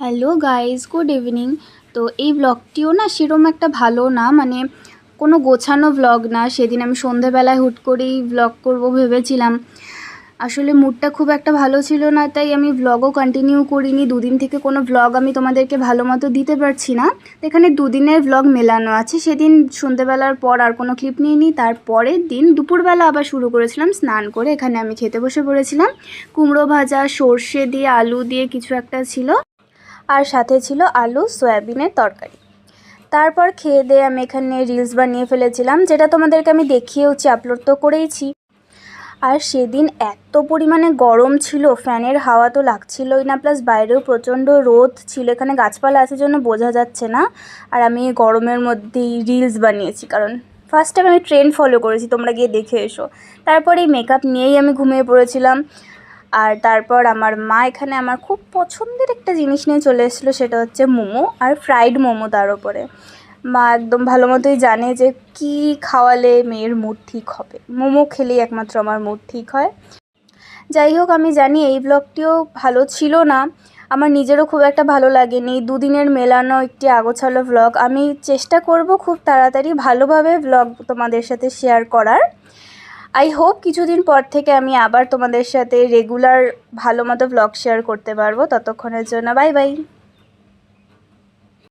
Hello guys, good evening. তো এই ব্লগটিও না সেরকম একটা ভালো না, মানে কোনো গোছানো ব্লগ না। সেদিন আমি সন্ধেবেলায় হুট করেই ব্লগ করব ভেবেছিলাম। আসলে মুডটা খুব একটা ভালো ছিল না, তাই আমি ব্লগও কন্টিনিউ করিনি। দুদিন থেকে কোনো ব্লগ আমি তোমাদেরকে ভালো মতো দিতে পারছি না। তো এখানে দুদিনের ব্লগ মেলানো আছে। সেদিন সন্ধেবেলার পর আর কোনো ক্লিপ নিইনি। তারপরের দিন দুপুরবেলা আবার শুরু করেছিলাম স্নান করে। এখানে আমি খেতে বসে পড়েছিলাম। কুমড়ো ভাজা, সর্ষে দিয়ে, আলু দিয়ে কিছু একটা ছিল, আর সাথে ছিল আলু সয়াবিনের তরকারি। তারপর খেয়ে দিয়ে আমি এখানে রিলস বানিয়ে ফেলেছিলাম, যেটা তোমাদেরকে আমি দেখিয়েওছি, আপলোড তো করেইছি। আর সেদিন এত পরিমাণে গরম ছিল, ফ্যানের হাওয়া তো লাগছিলই না, প্লাস বাইরেও প্রচণ্ড রোদ ছিল। এখানে গাছপালা আছে জন্য বোঝা যাচ্ছে না। আর আমি গরমের মধ্যেই রিলস বানিয়েছি, কারণ ফার্স্ট টাইম আমি ট্রেন্ড ফলো করেছি, তোমরা গিয়ে দেখে এসো। তারপর এই মেকআপ নিয়েই আমি ঘুমিয়ে পড়েছিলাম। আর তারপর আমার মা এখানে আমার খুব পছন্দের একটা জিনিস নিয়ে চলে এসেছিলো, সেটা হচ্ছে মোমো, আর ফ্রাইড মোমো। তার উপরে মা একদম ভালো মতোই জানে যে কি খাওয়ালে মেয়ের মুড ঠিক হবে। মোমো খেলেই একমাত্র আমার মুড ঠিক হয়। যাই হোক, আমি জানি এই ব্লগটিও ভালো ছিল না, আমার নিজেরও খুব একটা ভালো লাগেনি। দুদিনের মেলানো একটি আগোছালো ব্লগ। আমি চেষ্টা করব খুব তাড়াতাড়ি ভালোভাবে ব্লগ তোমাদের সাথে শেয়ার করার। আই হোপ কিছুদিন পর থেকে আমি আবার তোমাদের সাথে রেগুলার ভালো মতো ব্লগ শেয়ার করতে পারবো। ততক্ষণের জন্য বাই বাই।